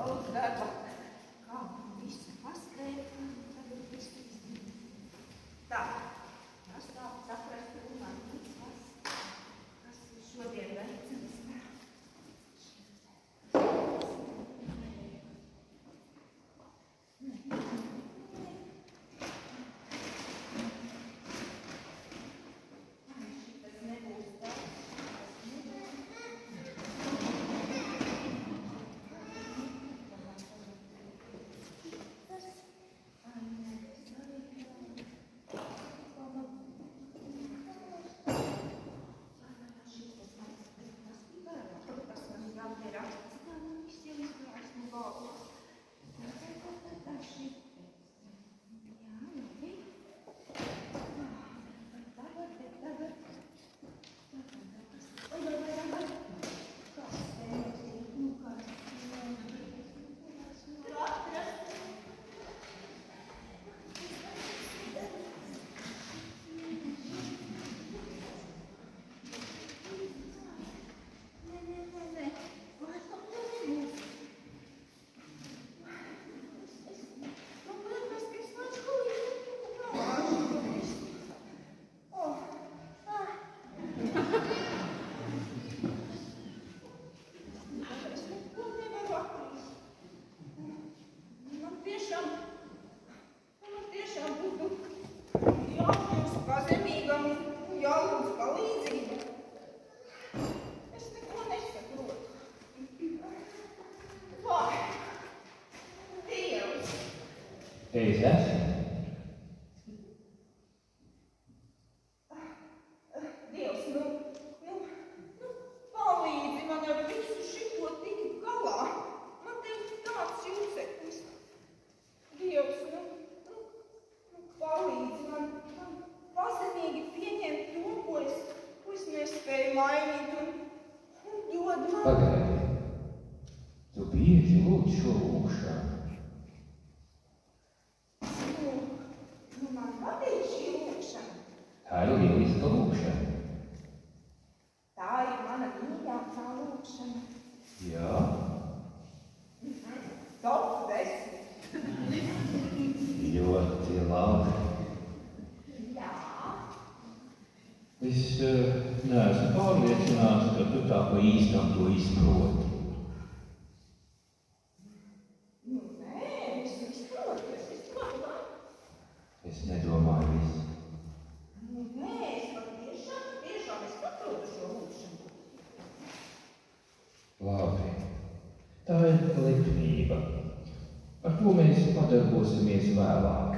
daudz darba. Kā visu paskrēt, tagad visu izdarīt. Tā, tas tā saprast, un man kas šodien veicams. Es esmu. Dievs, palīdzi man ar visu šito tikt galā. Man tev tāds jūseklis. Dievs, palīdzi man pazemīgi pieņemt to, ko es nespēju mainīt un dod man. Pagaidi. Tu bieži lūdz šo lūgšanu. Man patīk šī lūgšana. Tā ir lieliska lūgšana. Tā ir mana mīļākā lūgšana. Jā? Top 10. Ļoti labi. Jā. Es neesmu pārliecināts, ka tu tā pa īstam to izproti. Es nedomāju visu. Nē, es patiešām saprotu šo lūgšanu. Labi. Tā ir likmība. Ar to mēs padarbosimies vēlāk.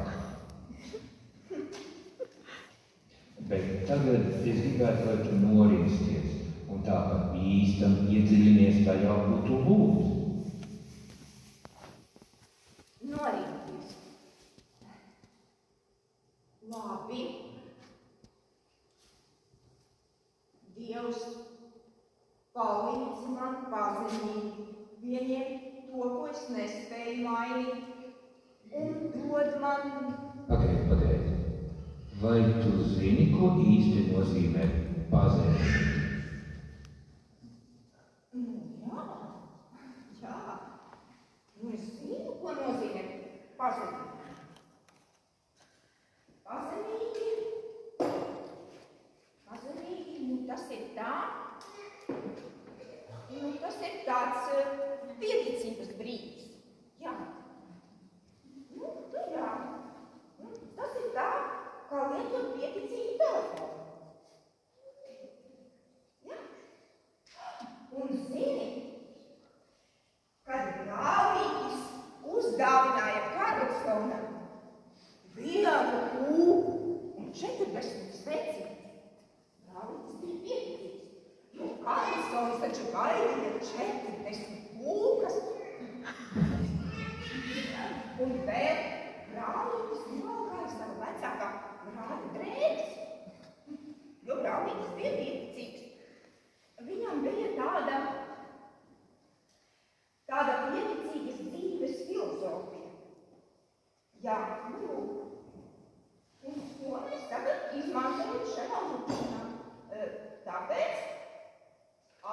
Bet tagad es gribētu, lai tu norimsties un tā kā īstam iedziļinies tajā, ko tu lūdz. Norimties. Labi. Dievs, palīdzi man pazemīgi vieniem to, ko es nespēju mainīt, un dod man... Pagaidi. Vai tu zini, ko īsti nozīmē pazemīgi? Jā. Es zinu, ko nozīmē pazemīgi. Pazemīgi, tas ir tā, tas ir tāds pieticības brīdis. Jā. Jā. Tas ir tā, kā lietot pieticību telefonu. Jā. Un zini, kad Grāvītis uzdāvināja Karlsonam vienu kūku un 40 sveci, Grāvītis bija pieticīgs, jo Karlsons taču gaidīja 40 kūkas. Un vēl Grāvītis novalkāja savu vecākā brāļa drēbes, jo Grāvītis bija pieticīgs. Viņam bija tāda pieticīgas dzīves filozofija. Jā, un to mēs tagad izmantojam šajā lūgšanā. Tāpēc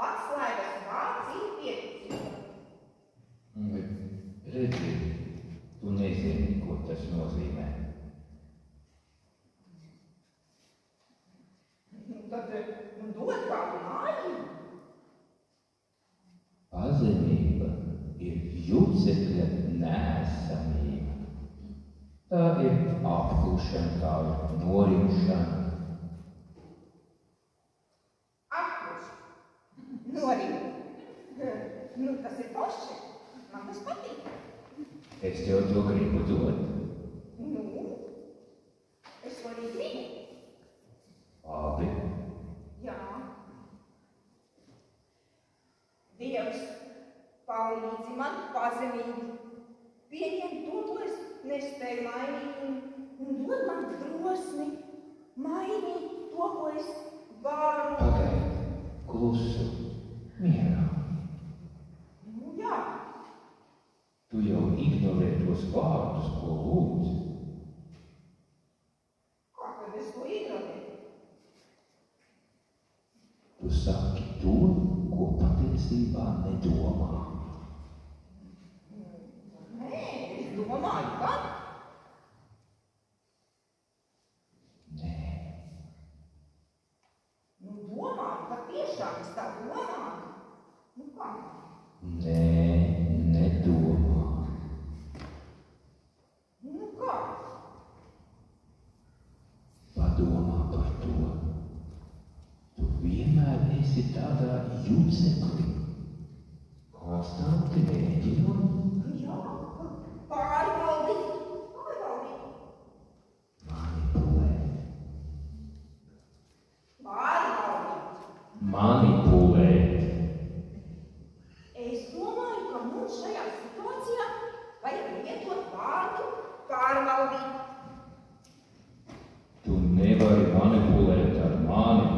atslēgas vārds ir pieticība. Redzi, tu nezini, ko tas nozīmē. Tad dod kādu māju. Pazemība ir jucekļa neesamība. Tā ir apklušana, tā ir norimšana. Norim. Tas ir forši. Man tas patīk. Es tev to gribu dot. Es to arī gribu. Labi. Jā. Dievs, palīdzi man pazemīgi. Pieņem to, ko es nespēju mainīt, un dod man drosmi mainīt to, ko es varu. Pagaidi, klusu, mierā. Jā. Tu jau ignorē tos vārdus, ko lūdz. Kā tad es to ignorēju? Tu saki to, ko patiesībā nedomā. Nē, es domāju, ka? Nē. Domāju, ka tiešām es tā domāju. Kā? Nē, nedomā. Kā? Padomā par to. Tu vienmēr esi tādā juceklī. Konstanti mēģinot. Jā, pārbaudīt. Manipulēt. Es domāju, ka mums šajā situācijā vajag lietot vārdu pārbaudīt. Tu nevari manipulēt ar mani.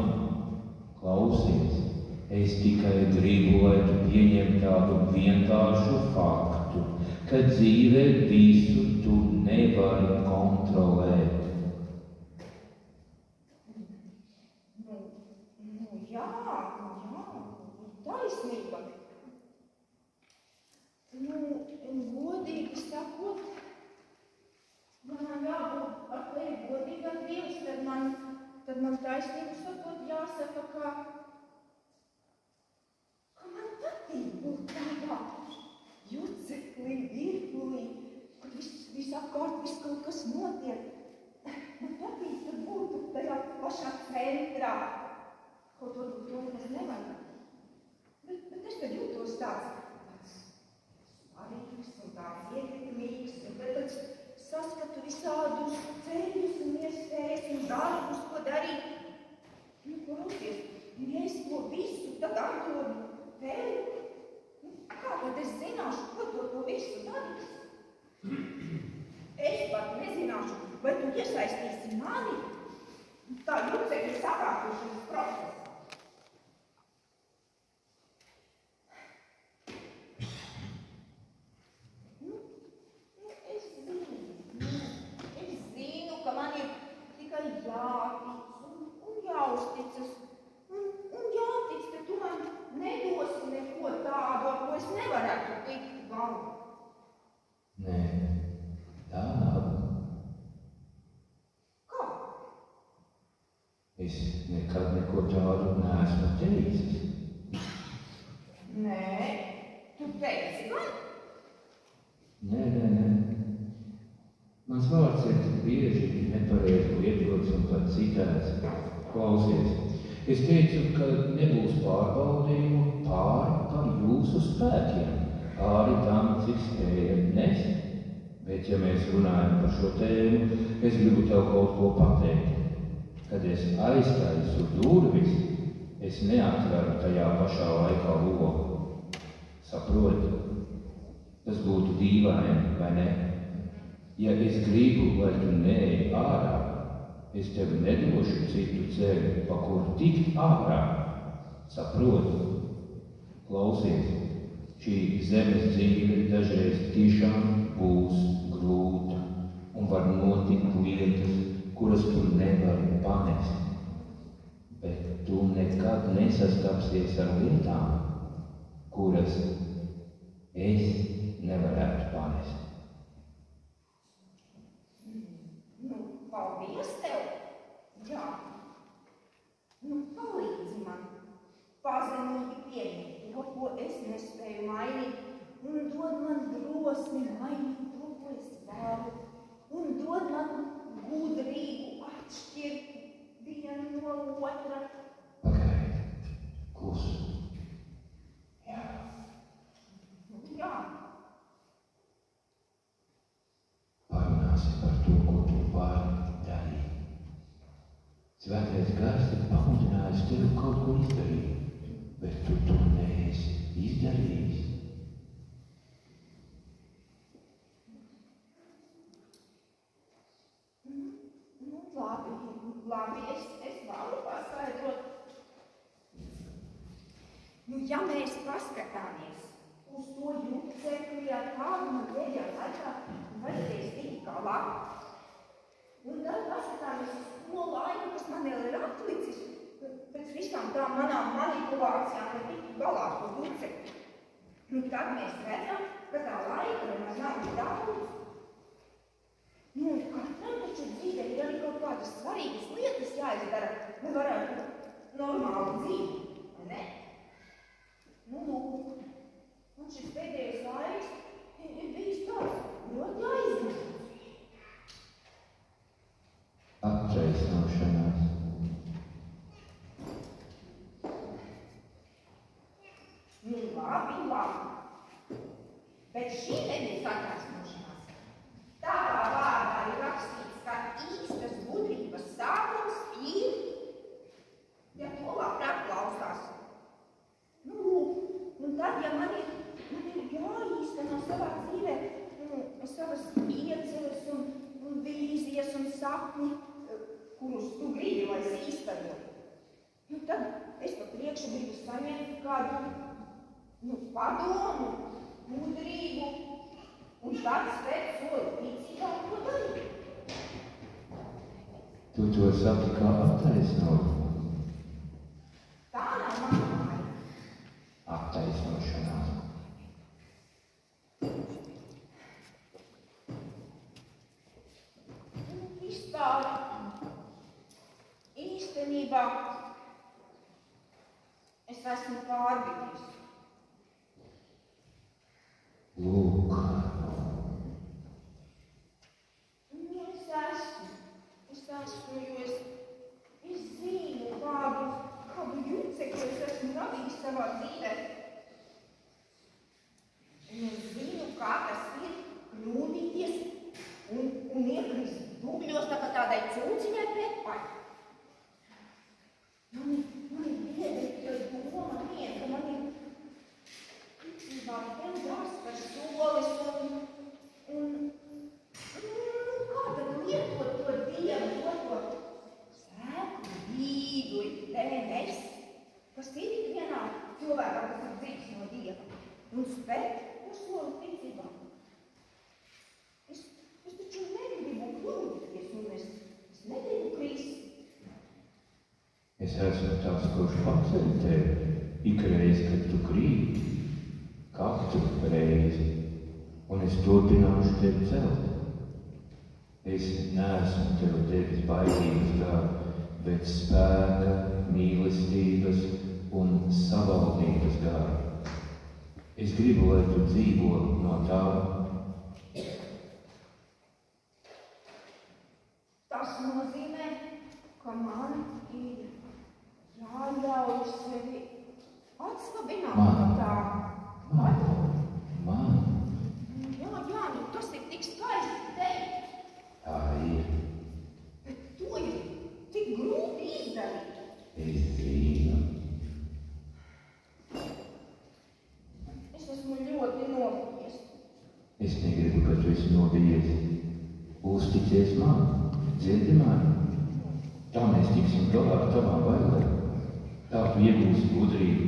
Klausies, es tikai gribu, lai tu pieņem tādu vienkāršu faktu, ka dzīvē visu tu nevari kontrolēt. Jā, taisnība. Godīgi sakot, man jābūt ar tevi godīgam Dievs, tad man taisnību sakot jāsaka, ka man patīk būt tādā juceklī, virpulī, kad visapkārt viss kaut kas notiek. Man patīk tur būt tajā pašā centrā. Kaut to es nevajag. Bet es tad jūtos tāds svarīgs un tāds ietekmīgs, un tad saskatu visādus ceļus un iespējas un darbus, ko darīt. Klausies, ja es to visu tad atdodu tev, kā tad es zināšu, ko to visu darīs? Es pat nezināšu, vai tu iesaistīsi mani tā jucekļu sakārtošanas procesā. Es zinu, ka man ir tikai jātic un jāuzticas. Un jātic, ka tu man nedosi neko tādu, ar ko es nevarētu tikt galā. Nē, tā nav. Kā? Es nekad neko tādu neesmu teicis. Nē, tu teici gan? Nē. Mans vārds ir bieži nepareizi lietots un pat citēts. Klausies, es teicu, ka nebūs pārbaudījumu pāri par jūsu spēkiem, pāri tam, cik spējat nest. Bet, ja mēs runājam par šo tēmu, es gribu tev kaut ko pateikt. Kad es aiztaisu durvis, es neatveru tajā pašā laikā logu. Saproti? Tas būtu dīvaini, vai ne? Ja es gribu, lai tu neej ārā, es tev nedošu citu ceļu, pa kuru tikt ārā. Saproti? Klausies, šī zemes dzīve dažreiz tiešām būs grūta un var notikt lietas, kuras tu nevari panest. Bet tu nekad nesastapsies ar lietām, kuras es nevarētu panest. dod man drosmi mainīt to, ko es varu, un dod man gudrību atšķirt vienu no otra. Pagaidi, klusu. Jā. Jā. Parunāsim par to, ko tu vari darīt. Svētais gars ir pamudinājis tevi kaut ko izdarīt, bet tu to neesi izdarījis. Labi, es varu paskaidrot. Ja mēs paskatāmies uz to jucekli, ar kādu man pēdējā laikā vajadzēs tikt galā, un tad paskatāmies uz to laiku, kas man vēl ir atlicis pēc visām tām manām manipulācijām, lai tiktu galā ar to jucekli. Tad mēs redzam, ka tā laika nemaz nav daudz. Katram taču dzīvē ir arī kaut kādas svarīgas lietas jāizdara, lai varētu normāli dzīvi, vai ne? Un šis pēdējais laiks ir bijis tāds ļoti aizņemts. Attaisnošanās. Labi. Bet šī nebija attaisnošanās. Tādā vārdā ir rakstīts, ka īstas gudrības sākums ir, ja to labprāt klausās. Un tad, ja man ir jāīsteno savā dzīvē savas ieceres un vīzijas un sapņi, kurus tu gribi, lai es īstenot, tad es pa priekšu gribu saņemt kādu padomu, gudrību, un tad spēt soli ticībā to darīt. Tu to saki kā attaisnot? Tā nav mana māja. Attaisnošanās. Vispār īstenībā es esmu pārbīdījis. Lūk. Jo es zinu, kādu jucekli es esmu radījis savā dzīvē. Es zinu, kā tas ir kļūdīties un iekrist dubļos tā kā tādai cūciņai pepai. Man ir biedri, doma vien, ka man ir ticībā tev jāspēr solis un kā tad lietot to Dievu, to sēku, vīdu, DNS, kas ir ikvienā cilvēkā, kas ir dzīves no Dieva, un spēt uz soli ticībā. Es taču negribu kļūdīties, un es negribu krist. Es esmu tāds, kurš paceļ tevi ikreiz, kad tu krīt, katru reizi, un es turpināšu tevi celt. Es neesmu tev devis baidības gāru, bet spēka, mīlestības un savaldības gāru. Es gribu, lai tu dzīvo no tā. Tas nozīmē, ka man ir jāļauj sevi atslabināt no tā. Man. Jā, tas ir tik skaisti teikt. Tā ir. Bet to ir tik grūti izdarīt. Es zinu. Es esmu ļoti nobijies. Es negribu, ka tu esi nobijies. Uzticies man, dzirdi mani. Tā mēs tiksim galā ar tavām bailēm. Tā tu iegūsi gudrību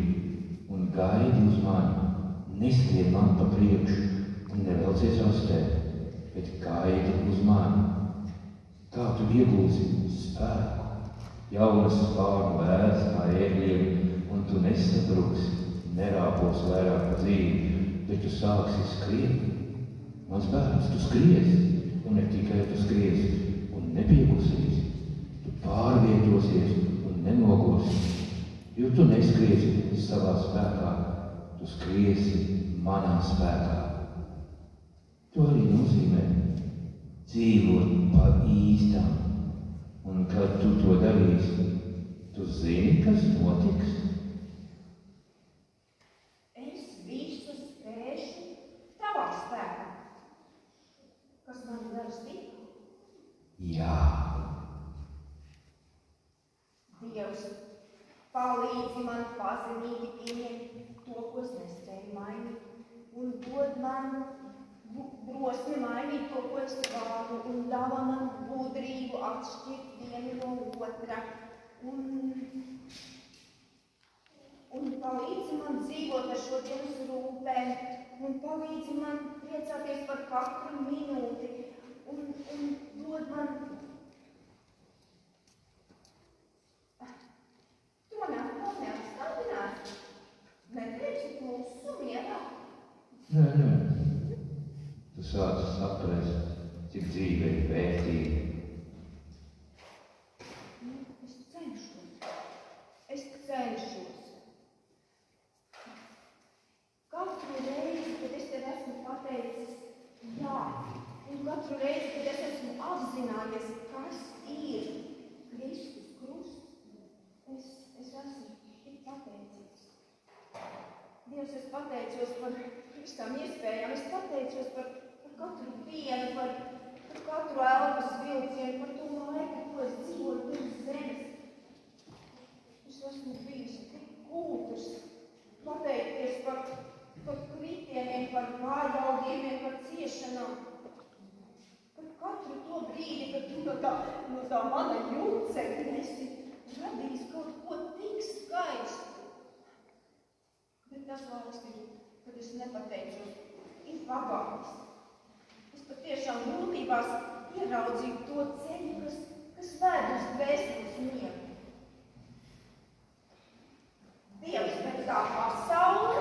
un gaidi uz mani. Neskrien man pa priekšu un nevelcies astē, bet gaidi uz mani. Tā tu iegūsi spēku, jaunas spārnu vēs kā ērgļiem, un tu nesabruksi, nerāpos vairāk pa dzīvi, bet tu sāksi skriet. Mans bērns, tu skriesi, un ne tikai tu skriesi, un nepiegusīsi. Tu pārvietosies un nenogursi, jo tu neskriesi savā spēkā, tu skriesi manā spēkā. To arī nozīmē dzīvot pa īstam. Un kad tu to darīsi, tu zini, kas notiks? Es visu spēšu tavā spēkā. Kas man var stikt? Jā. Dievs, palīdzi man pazemīgi pieņemt to, ko es nespēju mainīt, un dod man drosmi mainīt to, ko es varu, un dāvā man gudrību atšķirt vienu no otra, un palīdzi man dzīvot ar šodienas rūpēm, un palīdzi man priecāties par katru minūti, un dod man to neatstādināt. Neteici klusu mierā. Nē. Tu sāc saprast, cik dzīve ir vērtīga. Es cenšos. Katru reizi, kad es tev esmu pateicis jā, un katru reizi, kad es esmu apzinājies, kas ir Kristus krusts, es esmu tik pateicīgs. Dievs, es pateicos par visām iespējām, es pateicos par katru dienu, par katru elpas vilcienu, par to laiku, ko es dzīvoju pirms zemes. Es esmu bijis tik kulturs, pateikties par kritieniem, par vārdaudījumiem, par ciešanām. Par katru to brīdi, kad tu no tā mana jucekļa esi radījis kaut ko tik skaistu. Bet tas vairs ir, kad es nepateicos, ir pagājis. Es patiešām grūtībās ieraudzīju to ceļu, kas vēd uz dvēseles mieru. Dievs, bet kā pasaule?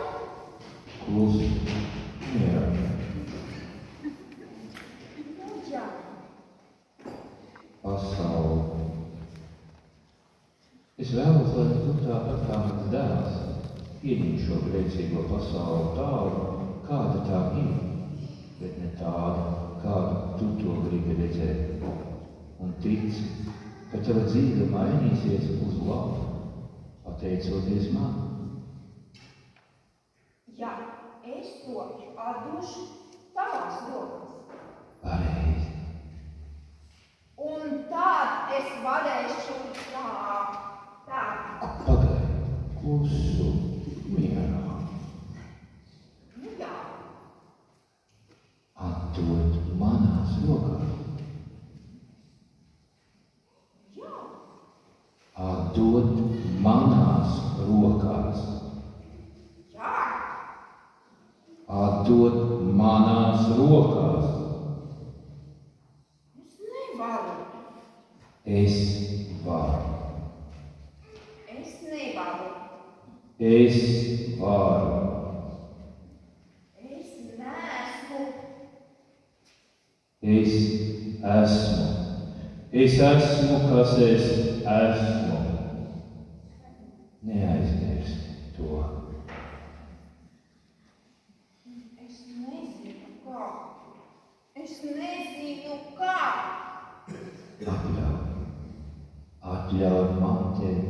Klusi. Jā. Nu, jā. Pasaule. Es vēlos, lai tu tāpat kā mans dēls pieņem šo grēcīgo pasauli tādu, kāda tā ir, bet ne tādu, kādu tu to gribi redzēt. Un tici, ka tava dzīve mainīsies uz labu, pateicoties man. Jā, es to atdošu tavās rokās. Pareizi. Un tad es varēšu tā. Pagaidi, klusu, mierā. Nu jā. Atdot manās rokās. Jā. Atdot manās rokās. Jā. Atdot manās rokās. Es nevaru. Es varu. Es nevaru. Es varu. Es neesmu. Es esmu. Es esmu, kas es esmu. Neaizmirsti to. Es nezinu kā. Es nezinu kā. Atļauj man tevi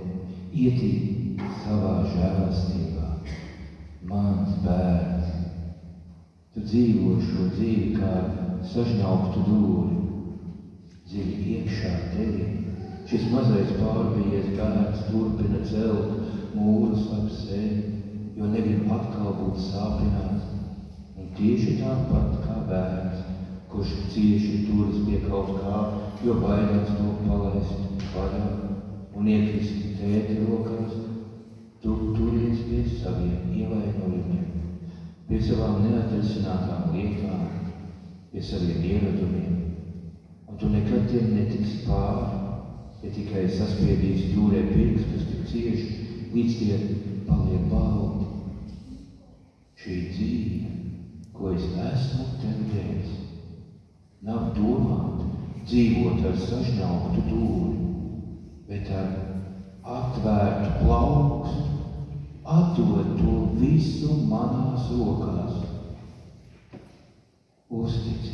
ietīt savā žēlastībā. Mans bērns, tu dzīvo šo dzīvi kā sažņauktu dūri. Dziļi iekšā tevi šis mazais pārbijies bērns turpina celt mūrus ap sevi, jo negrib atkal būt sāpināts. Un tieši tāpat kā bērns, kurš cieši turas pie kaut kā, jo baidās to palaist vaļā un iekrist tēti rokās, tu turies pie saviem ievainojumiem, pie savām neatrisinātām lietām, pie saviem ieradumiem, un tu nekad tiem netiksi pāri, ja tikai saspiedīsi jūrē pirkstus tik cieši, līdz tie paliek balti. Šī dzīve, ko es esmu tev devis, nav domāta dzīvot ar sažņauktu dūri, bet ar atvērtu plaukstu, atdot to visu manās rokās. Uztic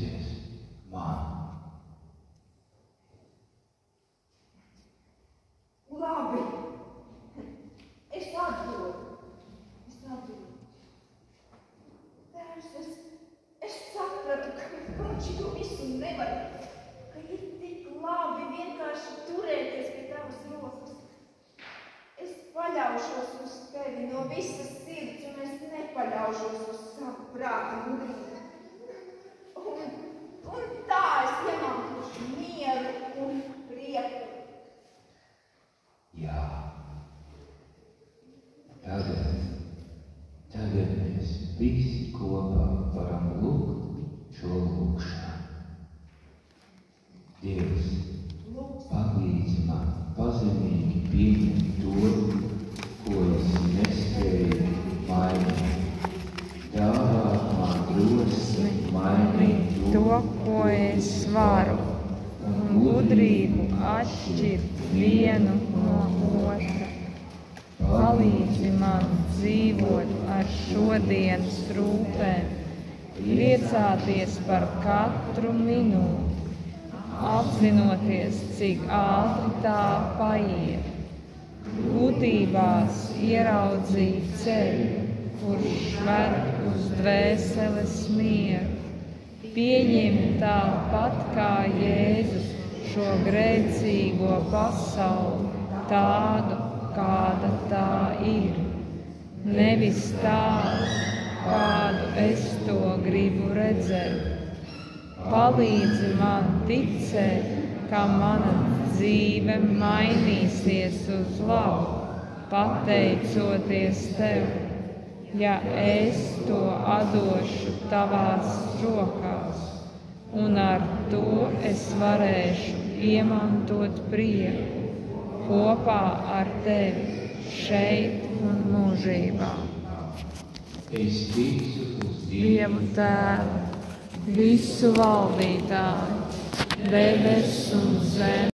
Es sapratu, ka man šito visu nevar, ka ir tik labi vienkārši turēties pie tavas rokas. Es paļaušos uz tevi no visas sirds, un es nepaļaušos uz savu prātu gudrību. Un tā es iemantošu mieru un prieku. Jā. Tagad mēs visi kopā varam lūgt šo lūgšanu. Dievs, palīdzi man pazemīgi pieņemt to, ko es nespēju mainīt. Dāvā man drosmi mainīt to, ko es varu, un gudrību atšķirt vienu no otra. Palīdzi man dzīvot ar šodienas rūpēm, priecāties par katru minūti, apzinoties, cik ātri tā paiet, gudrībās ieraudzīt ceļu, kurš ved uz dvēseles mieru, pieņemt tāpat kā Jēzus šo grēcīgo pasauli tādu, kāda tā ir, nevis tādu, kādu es to gribu redzēt. Palīdzi man ticēt, ka mana dzīve mainīsies uz labu, pateicoties tev, ja es to atdošu tavās rokās, un ar to es varēšu iemantot prieku kopā ar tevi šeit un mūžībā. Es ticu uz Dievu Tēvu, visu valdītāju, debes un zemi.